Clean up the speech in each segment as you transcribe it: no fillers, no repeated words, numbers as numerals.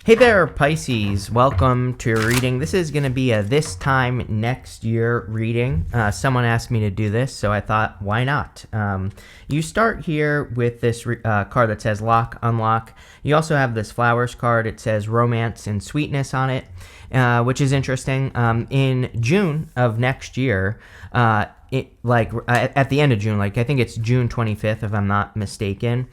Hey there, Pisces. Welcome to your reading. This is going to be a this time next year reading. Someone asked me to do this, so I thought, why not? You start here with this card that says lock, unlock. You also have this flowers card. It says romance and sweetness on it, which is interesting. In June of next year, at the end of June, I think it's June 25th, if I'm not mistaken,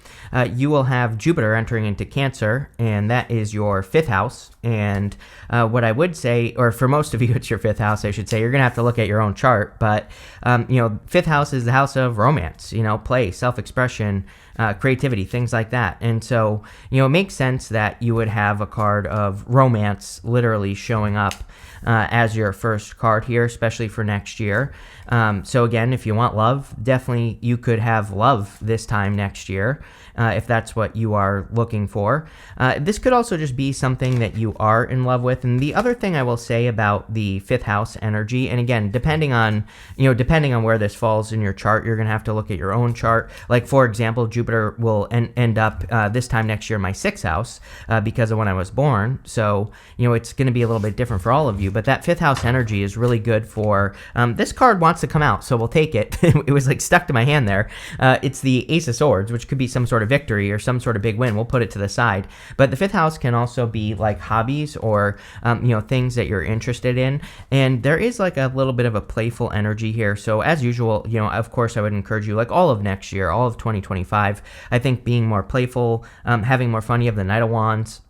you will have Jupiter entering into Cancer, and that is your fifth house. And what I would say, or for most of you, it's your fifth house, I should say. You're going to have to look at your own chart, but fifth house is the house of romance, play, self-expression, creativity, things like that. And so, it makes sense that you would have a card of romance literally showing up as your first card here, especially for next year. So again, if you want love, definitely you could have love this time next year, if that's what you are looking for. This could also just be something that you are in love with. And the other thing I will say about the fifth house energy, and again, depending on where this falls in your chart, you're going to have to look at your own chart. Like, for example, Jupiter will end up this time next year in my sixth house because of when I was born. So, it's going to be a little bit different for all of you. But that fifth house energy is really good for, this card wants to come out, so we'll take it. It was stuck to my hand there. It's the Ace of Swords, which could be some sort of victory or some sort of big win. We'll put it to the side. But the fifth house can also be hobbies or, things that you're interested in. And there is a little bit of a playful energy here. So as usual, of course, I would encourage you, all of next year, all of 2025, I think being more playful, having more fun. You have the Knight of Wands.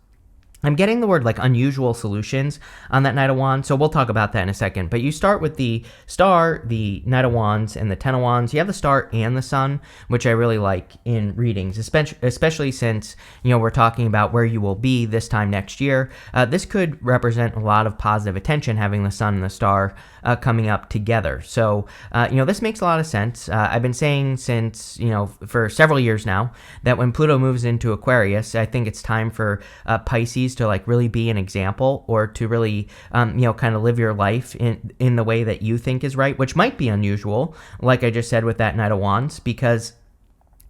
I'm getting the word unusual solutions on that Knight of Wands, so we'll talk about that in a second. But you start with the Star, the Knight of Wands, and the Ten of Wands. You have the Star and the Sun, which I really like in readings, especially since, we're talking about where you will be this time next year. This could represent a lot of positive attention, having the Sun and the Star coming up together. So, this makes a lot of sense. I've been saying since, for several years now, that when Pluto moves into Aquarius, I think it's time for Pisces to really be an example, or to really kind of live your life in the way that you think is right, which might be unusual, like I just said with that Knight of Wands, because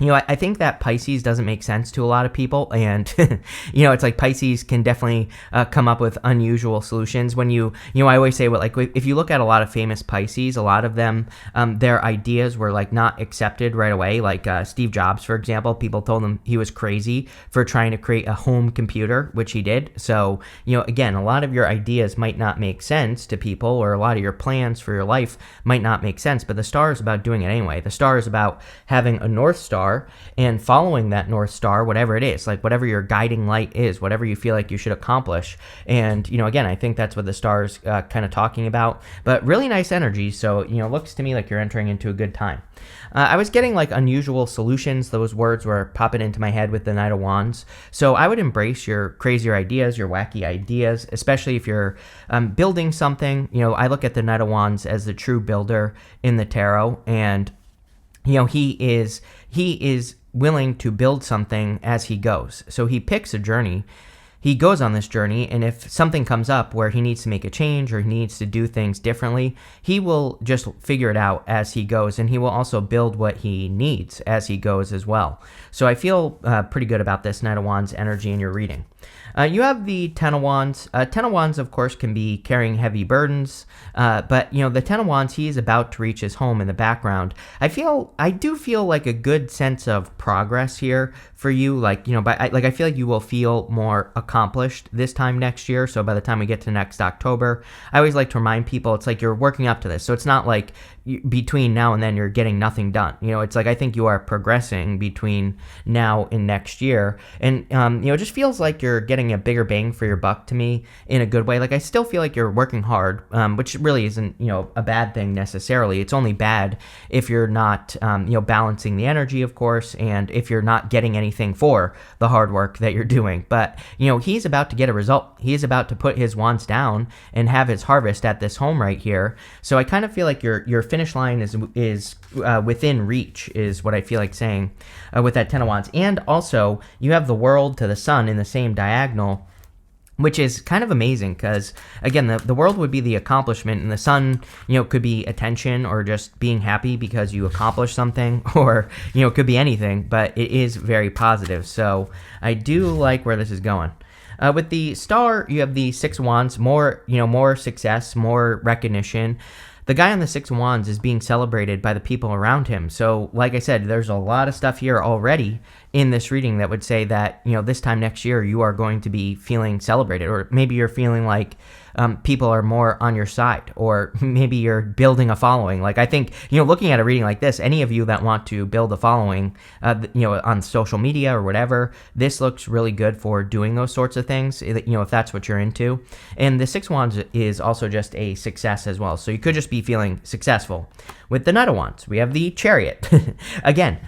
I think that Pisces doesn't make sense to a lot of people, and, it's Pisces can definitely come up with unusual solutions. When I always say, if you look at a lot of famous Pisces, a lot of them, their ideas were, not accepted right away. Steve Jobs, for example, people told him he was crazy for trying to create a home computer, which he did. So, again, a lot of your ideas might not make sense to people, or a lot of your plans for your life might not make sense, but the star is about doing it anyway. The star is about having a North Star and following that North Star, whatever it is, whatever your guiding light is, whatever you feel like you should accomplish. And, again, I think that's what the star is kind of talking about, but really nice energy. So, looks to me like you're entering into a good time. I was getting unusual solutions. Those words were popping into my head with the Knight of Wands. So I would embrace your crazier ideas, your wacky ideas, especially if you're building something. I look at the Knight of Wands as the true builder in the tarot, and he is willing to build something as he goes. So he picks a journey. He goes on this journey, and if something comes up where he needs to make a change or he needs to do things differently, he will just figure it out as he goes, and he will also build what he needs as he goes as well. So I feel pretty good about this Knight of Wands energy in your reading. You have the Ten of Wands. Ten of Wands, of course, can be carrying heavy burdens, but, the Ten of Wands, he is about to reach his home in the background. I do feel a good sense of progress here for you. I feel like you will feel more accomplished this time next year. So by the time we get to next October, I always like to remind people, it's you're working up to this. So it's not between now and then you're getting nothing done. It's I think you are progressing between now and next year. And, it just feels like you're getting a bigger bang for your buck to me in a good way. I still feel like you're working hard, which really isn't, a bad thing necessarily. It's only bad if you're not, balancing the energy, of course, and if you're not getting anything for the hard work that you're doing. But, he's about to get a result. He's about to put his wands down and have his harvest at this home right here. So I kind of feel like your finish line is within reach, is what I feel like saying with that Ten of Wands. And also, you have the world to the sun in the same diagonal, which is kind of amazing because, again, the world would be the accomplishment, and the sun, could be attention or just being happy because you accomplished something, or, it could be anything, but it is very positive. So I do like where this is going. With the star, you have the Six of Wands, more success, more recognition. The guy on the Six of Wands is being celebrated by the people around him. So, like I said, there's a lot of stuff here already in this reading that would say that, this time next year you are going to be feeling celebrated, or maybe you're feeling like people are more on your side, or maybe you're building a following. Like, I think, looking at a reading like this, any of you that want to build a following, on social media or whatever, this looks really good for doing those sorts of things, if that's what you're into. And the Six of Wands is also just a success as well. So you could just be feeling successful. With the Knight of Wands, we have the Chariot. Again,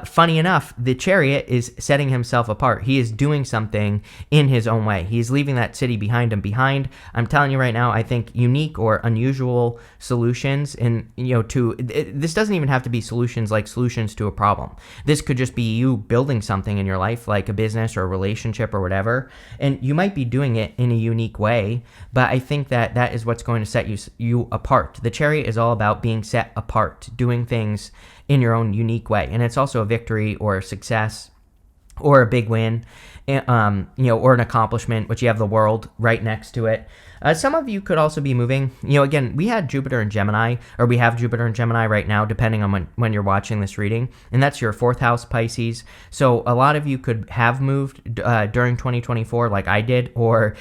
funny enough, the Chariot is setting himself apart. He is doing something in his own way. He's leaving that city behind him behind. I'm telling you right now, I think unique or unusual solutions, and this doesn't even have to be solutions like solutions to a problem. This could just be you building something in your life, like a business or a relationship or whatever, and you might be doing it in a unique way, but I think that is what's going to set you apart. The Chariot is all about being set apart, doing things in your own unique way. And it's also a victory or a success or a big win, or an accomplishment, which you have the World right next to it. Some of you could also be moving. Again, we had Jupiter in Gemini, or we have Jupiter in Gemini right now, depending on when you're watching this reading. And that's your 4th house, Pisces. So a lot of you could have moved during 2024 like I did, or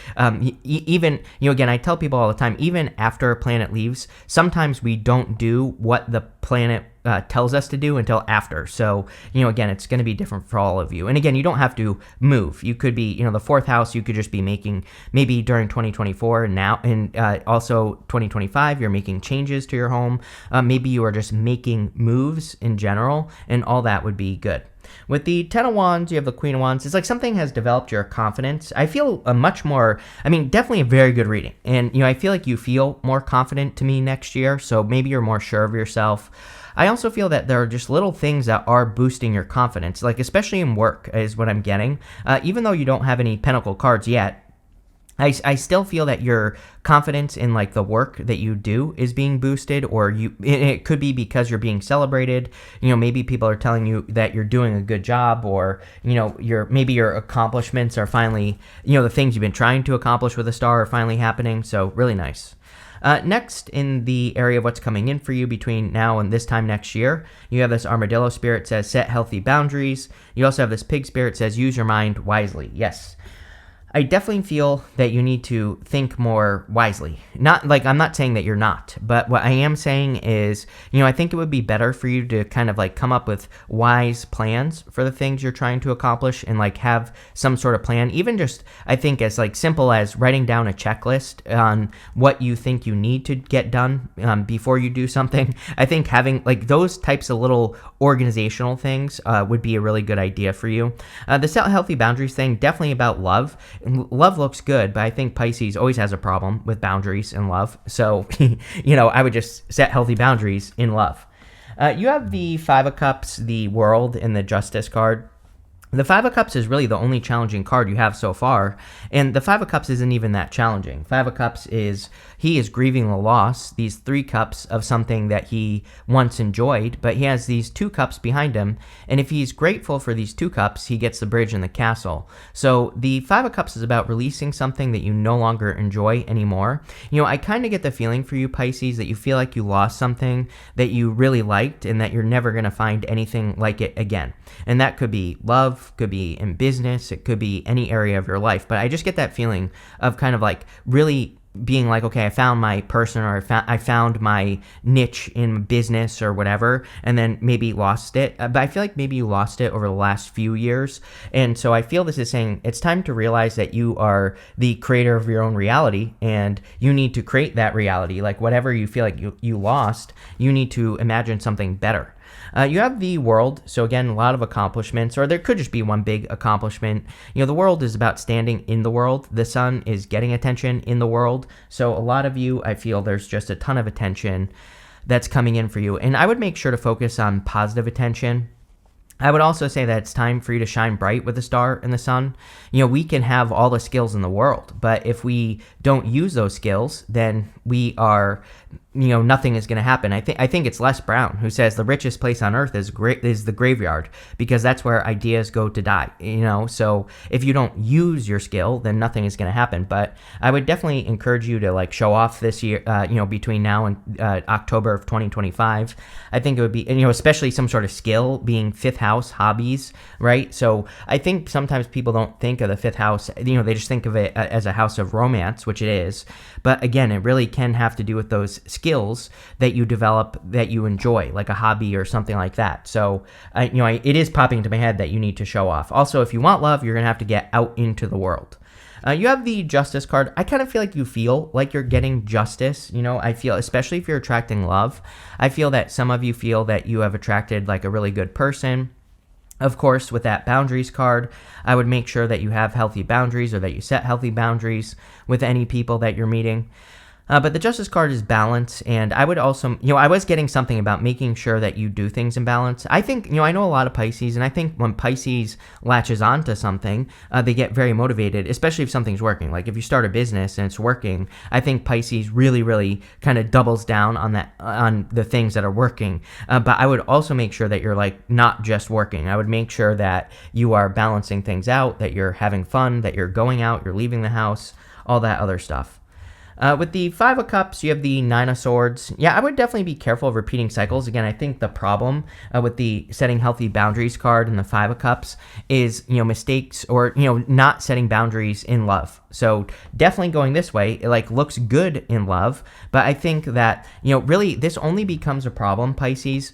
even, again, I tell people all the time, even after a planet leaves, sometimes we don't do what the planet tells us to do until after. So, again, it's going to be different for all of you. And again, you don't have to move. You could be, the 4th house, you could just be making, maybe during 2024 and now, and also 2025, you're making changes to your home. Maybe you are just making moves in general, and all that would be good. With the 10 of Wands, you have the Queen of Wands. It's like something has developed your confidence. I feel definitely a very good reading. And, I feel like you feel more confident to me next year. So maybe you're more sure of yourself. I also feel that there are just little things that are boosting your confidence, like especially in work is what I'm getting. Even though you don't have any Pentacle cards yet, I still feel that your confidence in like the work that you do is being boosted, or it could be because you're being celebrated. Maybe people are telling you that you're doing a good job, or your accomplishments are finally, the things you've been trying to accomplish with a star are finally happening. So really nice. Next, in the area of what's coming in for you between now and this time next year, you have this Armadillo spirit says set healthy boundaries. You also have this Pig spirit says use your mind wisely. Yes. I definitely feel that you need to think more wisely. Not like, I'm not saying that you're not, but what I am saying is, I think it would be better for you to kind of like come up with wise plans for the things you're trying to accomplish, and like have some sort of plan, even just, I think, as like simple as writing down a checklist on what you think you need to get done before you do something. I think having like those types of little organizational things would be a really good idea for you. The set healthy boundaries thing, definitely about love. Love looks good, but I think Pisces always has a problem with boundaries in love. So, I would just set healthy boundaries in love. You have the 5 of Cups, the World, and the Justice card. The 5 of Cups is really the only challenging card you have so far, and the 5 of Cups isn't even that challenging. 5 of Cups is, he is grieving the loss, these 3 cups of something that he once enjoyed, but he has these 2 cups behind him, and if he's grateful for these 2 cups, he gets the bridge and the castle. So the 5 of Cups is about releasing something that you no longer enjoy anymore. I kind of get the feeling for you, Pisces, that you feel like you lost something that you really liked, and that you're never going to find anything like it again. And that could be love, could be in business, it could be any area of your life. But I just get that feeling of kind of like really being like, okay, I found my person, or I found my niche in business or whatever, and then maybe lost it. But I feel like maybe you lost it over the last few years. And so I feel this is saying it's time to realize that you are the creator of your own reality, and you need to create that reality. Like whatever you feel like you lost, you need to imagine something better. You have the World, so again, a lot of accomplishments, or there could just be one big accomplishment. The World is about standing in the world. The Sun is getting attention in the world. So a lot of you, I feel there's just a ton of attention that's coming in for you. And I would make sure to focus on positive attention. I would also say that it's time for you to shine bright with the star and the sun. We can have all the skills in the world, but if we don't use those skills, then we are, nothing is going to happen. I think it's Les Brown who says the richest place on earth is the graveyard, because that's where ideas go to die. So if you don't use your skill, then nothing is going to happen. But I would definitely encourage you to like show off this year, between now and October of 2025. I think it would be, especially some sort of skill, being fifth house hobbies, right? So I think sometimes people don't think of the fifth house, they just think of it as a house of romance, which it is. But again, it really can have to do with those skills that you develop that you enjoy, like a hobby or something like that. So, it is popping into my head that you need to show off. Also, if you want love, you're going to have to get out into the world. You have the Justice card. I kind of feel like you feel like you're getting justice. I feel, especially if you're attracting love, I feel that some of you feel that you have attracted like a really good person. Of course, with that boundaries card, I would make sure that you have healthy boundaries, or that you set healthy boundaries with any people that you're meeting. But the Justice card is balance, and I would also, I was getting something about making sure that you do things in balance. I think, I know a lot of Pisces, and I think when Pisces latches onto something, they get very motivated, especially if something's working. Like if you start a business and it's working, I think Pisces really, really kind of doubles down on the things that are working. But I would also make sure that you're like not just working. I would make sure that you are balancing things out, that you're having fun, that you're going out, you're leaving the house, all that other stuff. With the Five of Cups, you have the Nine of Swords. Yeah, I would definitely be careful of repeating cycles. Again, I think the problem with the setting healthy boundaries card and the Five of Cups is, mistakes or, not setting boundaries in love. So definitely going this way, it like looks good in love. But I think that, really this only becomes a problem, Pisces,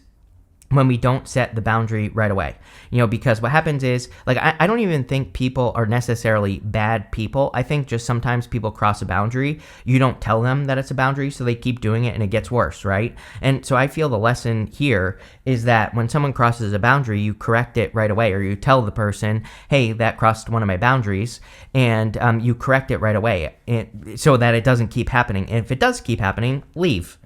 when we don't set the boundary right away, because what happens is, like, I don't even think people are necessarily bad people. I think just sometimes people cross a boundary. You don't tell them that it's a boundary, so they keep doing it and it gets worse, right? And so I feel the lesson here is that when someone crosses a boundary, you correct it right away, or you tell the person, hey, that crossed one of my boundaries, and you correct it right away so that it doesn't keep happening. And if it does keep happening, leave.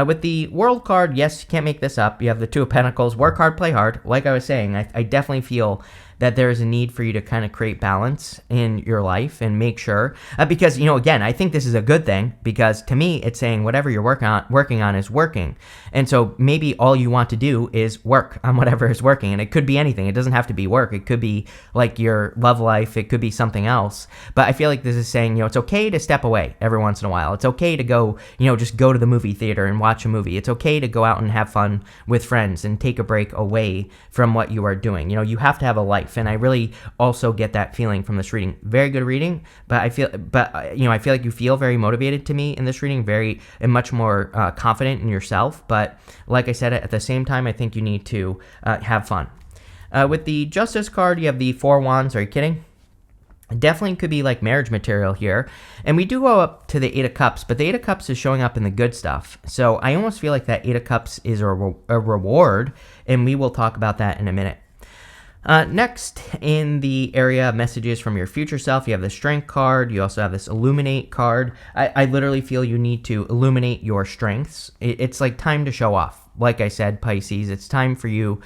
With the World card, yes, you can't make this up. You have the Two of Pentacles. Work hard, play hard. Like I was saying, I definitely feel that there is a need for you to kind of create balance in your life and make sure, because, again, I think this is a good thing, because to me, it's saying whatever you're working on is working. And so maybe all you want to do is work on whatever is working. And it could be anything. It doesn't have to be work. It could be like your love life. It could be something else. But I feel like this is saying, it's okay to step away every once in a while. It's okay to go, just go to the movie theater and watch a movie. It's okay to go out and have fun with friends and take a break away from what you are doing. You have to have a life. And I really also get that feeling from this reading. Very good reading, but I feel like you feel very motivated to me in this reading, very and much more confident in yourself. But like I said, at the same time, I think you need to have fun. With the Justice card, you have the Four Wands. Are you kidding? Definitely could be like marriage material here. And we do go up to the Eight of Cups, but the Eight of Cups is showing up in the good stuff. So I almost feel like that Eight of Cups is a reward, and we will talk about that in a minute. Next, in the area of messages from your future self, you have the Strength card. You also have this Illuminate card. I literally feel you need to illuminate your strengths. It's like time to show off. Like I said, Pisces, it's time for you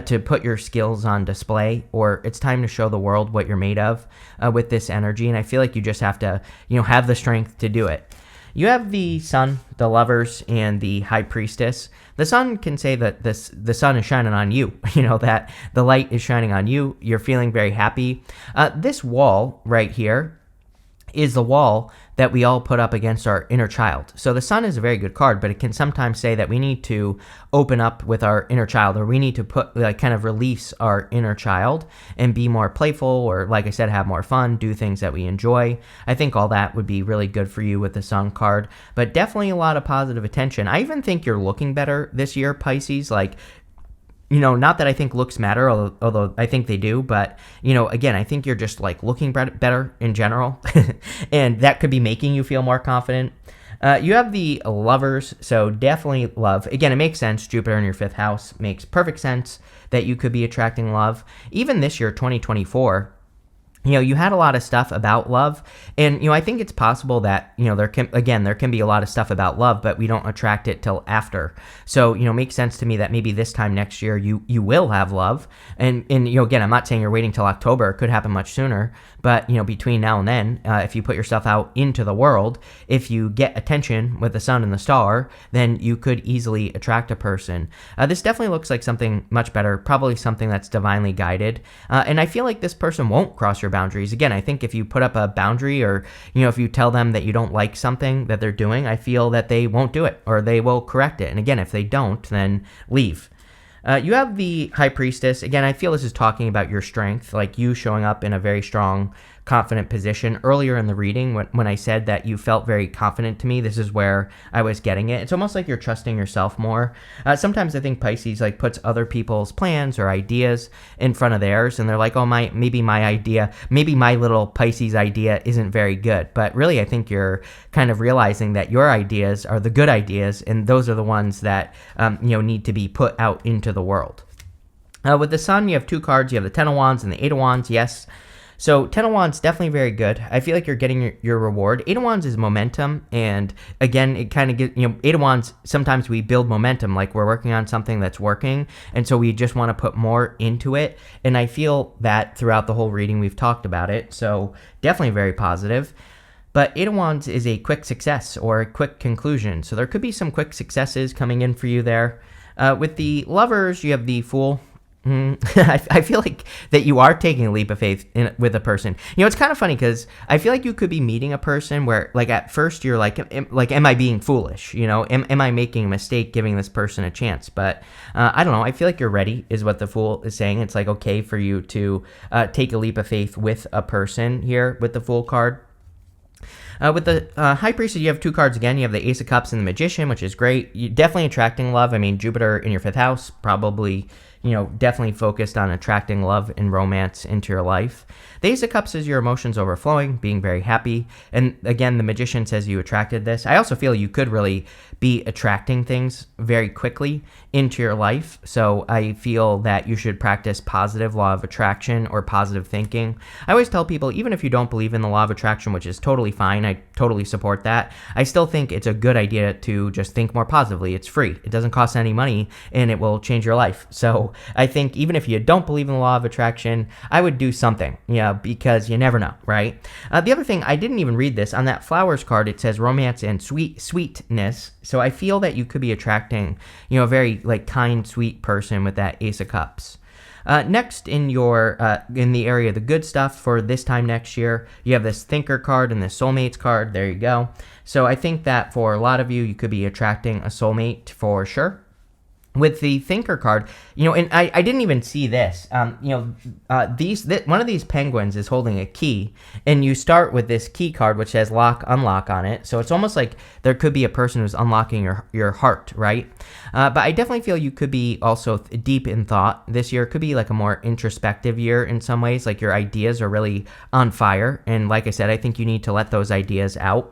to put your skills on display, or it's time to show the world what you're made of with this energy. And I feel like you just have to, have the strength to do it. You have the Sun, the Lovers, and the High Priestess. The Sun can say that the sun is shining on you, that the light is shining on you. You're feeling very happy. This wall right here is the wall that we all put up against our inner child. So the Sun is a very good card, but it can sometimes say that we need to open up with our inner child, or we need to kind of release our inner child and be more playful, or like I said, have more fun, do things that we enjoy. I think all that would be really good for you with the Sun card, but definitely a lot of positive attention. I even think you're looking better this year, Pisces. Not that I think looks matter, although I think they do, but, again, I think you're just, looking better in general, and that could be making you feel more confident. You have the Lovers, so definitely love. Again, it makes sense. Jupiter in your fifth house makes perfect sense that you could be attracting love. Even this year, 2024, you had a lot of stuff about love, and I think it's possible that there can be a lot of stuff about love, but we don't attract it till after. So it makes sense to me that maybe this time next year you will have love, and again, I'm not saying you're waiting till October. It could happen much sooner, but between now and then, if you put yourself out into the world, if you get attention with the sun and the star, then you could easily attract a person. This definitely looks like something much better, probably something that's divinely guided, and I feel like this person won't cross your boundaries. Again, I think if you put up a boundary, or if you tell them that you don't like something that they're doing, I feel that they won't do it, or they will correct it. And again, if they don't, then leave. You have the High Priestess. Again, I feel this is talking about your strength, like you showing up in a very strong, confident position. Earlier in the reading, when I said that you felt very confident to me, this is where I was getting it. It's almost like you're trusting yourself more. Sometimes I think Pisces puts other people's plans or ideas in front of theirs, and they're like, oh, maybe my little Pisces idea isn't very good. But really, I think you're kind of realizing that your ideas are the good ideas, and those are the ones that need to be put out into the world. With the Sun, you have two cards. You have the Ten of Wands and the Eight of Wands. Yes. So Ten of Wands, definitely very good. I feel like you're getting your reward. Eight of Wands is momentum, and again, it kind of gets, Eight of Wands, sometimes we build momentum, like we're working on something that's working, and so we just want to put more into it, and I feel that throughout the whole reading we've talked about it, so definitely very positive. But Eight of Wands is a quick success or a quick conclusion, so there could be some quick successes coming in for you there. With the Lovers, you have the Fool. I feel like that you are taking a leap of faith with a person. It's kind of funny because I feel like you could be meeting a person where, at first you're like, am I being foolish? Am I making a mistake giving this person a chance? But I don't know. I feel like you're ready, is what the Fool is saying. It's okay for you to take a leap of faith with a person here with the Fool card. With the High Priestess, you have two cards again. You have the Ace of Cups and the Magician, which is great. You're definitely attracting love. I mean, Jupiter in your 5th house, probably, definitely focused on attracting love and romance into your life. The Ace of Cups is your emotions overflowing, being very happy. And again, the Magician says you attracted this. I also feel you could really be attracting things very quickly into your life. So I feel that you should practice positive law of attraction or positive thinking. I always tell people, even if you don't believe in the law of attraction, which is totally fine, I totally support that, I still think it's a good idea to just think more positively. It's free. It doesn't cost any money, and it will change your life. So I think even if you don't believe in the law of attraction, I would do something, because you never know, right? The other thing, I didn't even read this. On that Flowers card, it says romance and sweetness. So I feel that you could be attracting, a very kind, sweet person with that Ace of Cups. Next, in the area of the good stuff for this time next year, you have this Thinker card and this Soulmates card. There you go. So I think that for a lot of you, you could be attracting a soulmate for sure. With the Thinker card, and I didn't even see this. One of these penguins is holding a key, and you start with this key card, which says lock, unlock on it. So it's almost like there could be a person who's unlocking your heart, right? But I definitely feel you could be also deep in thought. This year could be a more introspective year in some ways. Your ideas are really on fire, and like I said, I think you need to let those ideas out.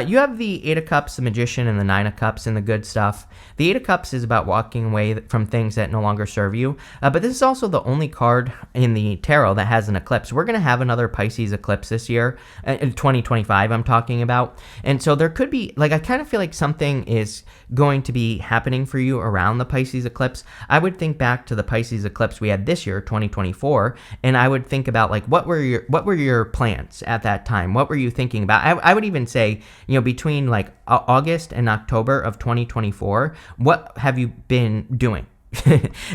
You have the Eight of Cups, the Magician, and the Nine of Cups and the good stuff. The Eight of Cups is about walking away from things that no longer serve you. But this is also the only card in the tarot that has an eclipse. We're going to have another Pisces eclipse this year, in 2025 I'm talking about. And so there could be, I kind of feel like something is going to be happening for you around the Pisces eclipse. I would think back to the Pisces eclipse we had this year, 2024, and I would think about, what were your plans at that time? What were you thinking about? I would even say, between August and October of 2024, what have you been doing?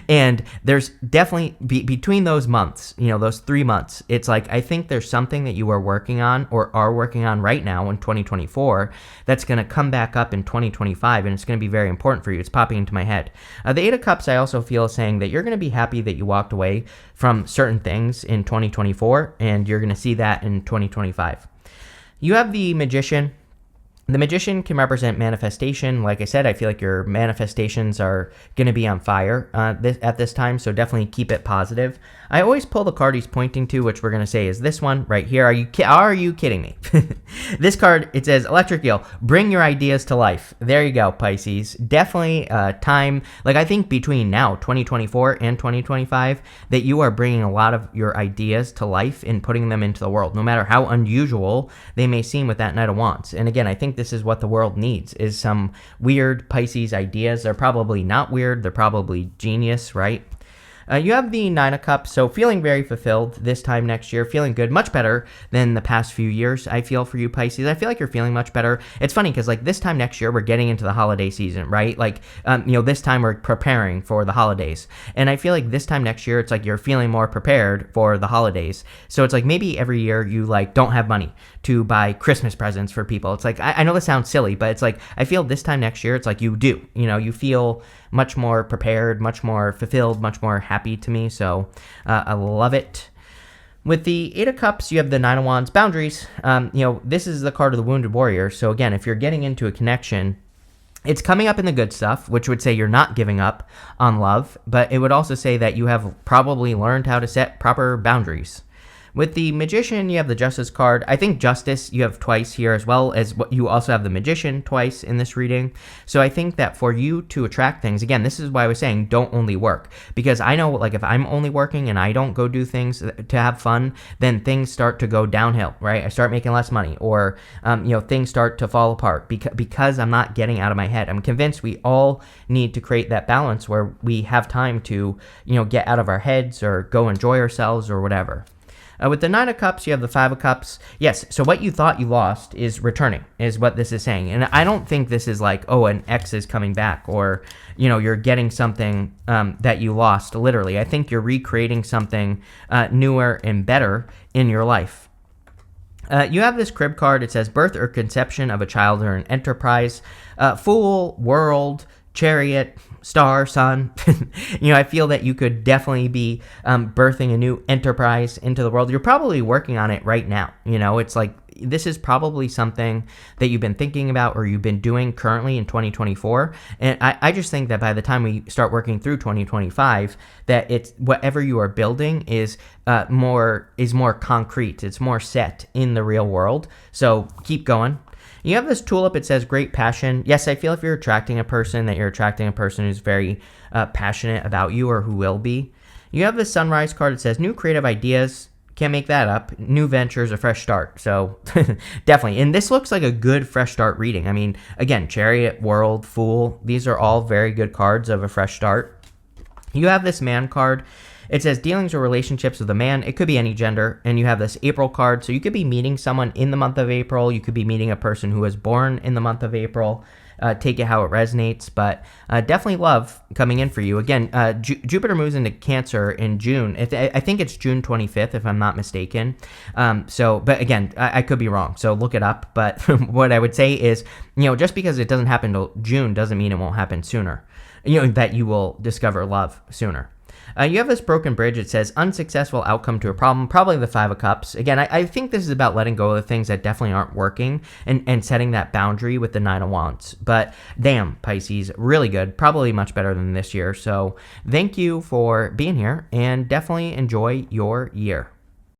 And there's definitely between those months, those 3 months, it's I think there's something that you are working on or are working on right now in 2024 that's going to come back up in 2025, and it's going to be very important for you. It's popping into my head. The Eight of Cups, I also feel, is saying that you're going to be happy that you walked away from certain things in 2024, and you're going to see that in 2025. You have the Magician. The Magician can represent manifestation. Like I said, I feel like your manifestations are going to be on fire at this time, so definitely keep it positive. I always pull the card he's pointing to, which we're going to say is this one right here. Are you kidding me? This card, it says, Electric Eel, bring your ideas to life. There you go, Pisces. Definitely time, like I think between now, 2024 and 2025, that you are bringing a lot of your ideas to life and putting them into the world, no matter how unusual they may seem with that Knight of Wands. And again, I think this is what the world needs, is some weird Pisces ideas. They're probably not weird. They're probably genius, right? You have the Nine of Cups, so feeling very fulfilled this time next year, feeling good, much better than the past few years, I feel, for you, Pisces. I feel like you're feeling much better. It's funny because, like, this time next year, we're getting into the holiday season, right? Like, this time we're preparing for the holidays. And I feel like this time next year, it's like you're feeling more prepared for the holidays. So it's like maybe every year you, like, don't have money to buy Christmas presents for people. It's like, I know this sounds silly, but it's like, I feel this time next year, it's like you do. You feel much more prepared, much more fulfilled, much more happy to me. So I love it. With the Eight of Cups, you have the Nine of Wands, boundaries. This is the card of the Wounded Warrior. So again, if you're getting into a connection, it's coming up in the good stuff, which would say you're not giving up on love, but it would also say that you have probably learned how to set proper boundaries. With the Magician, you have the Justice card. I think Justice you have twice here, as well as you also have the Magician twice in this reading. So I think that for you to attract things, again, this is why I was saying don't only work. Because I know, like, if I'm only working and I don't go do things to have fun, then things start to go downhill, right? I start making less money, or, things start to fall apart because I'm not getting out of my head. I'm convinced we all need to create that balance where we have time to, get out of our heads or go enjoy ourselves or whatever. With the Nine of Cups, you have the Five of Cups. Yes, so what you thought you lost is returning, is what this is saying. And I don't think this is like, oh, an ex is coming back, or, you're getting something that you lost, literally. I think you're recreating something newer and better in your life. You have this crib card. It says birth or conception of a child or an enterprise. Fool, world, chariot, star, sun. I feel that you could definitely be birthing a new enterprise into the world. You're probably working on it right now. It's like this is probably something that you've been thinking about or you've been doing currently in 2024. And I just think that by the time we start working through 2025, that it's whatever you are building is more concrete. It's more set in the real world. So keep going. You have this tulip, it says great passion. Yes, I feel if you're attracting a person, that you're attracting a person who's very passionate about you or who will be. You have the sunrise card, it says new creative ideas. Can't make that up. New ventures, a fresh start. So definitely. And this looks like a good fresh start reading. I mean, again, chariot, world, fool. These are all very good cards of a fresh start. You have this man card. It says dealings or relationships with a man. It could be any gender. And you have this April card. So you could be meeting someone in the month of April. You could be meeting a person who was born in the month of April. Take it how it resonates. But definitely love coming in for you. Again, Jupiter moves into Cancer in June. I think it's June 25th, if I'm not mistaken. But again, I could be wrong. So look it up. But what I would say is, just because it doesn't happen till June doesn't mean it won't happen sooner. That you will discover love sooner. You have this broken bridge. It says unsuccessful outcome to a problem, probably the Five of Cups. Again, I think this is about letting go of the things that definitely aren't working and setting that boundary with the Nine of Wands. But damn, Pisces, really good. Probably much better than this year. So thank you for being here and definitely enjoy your year.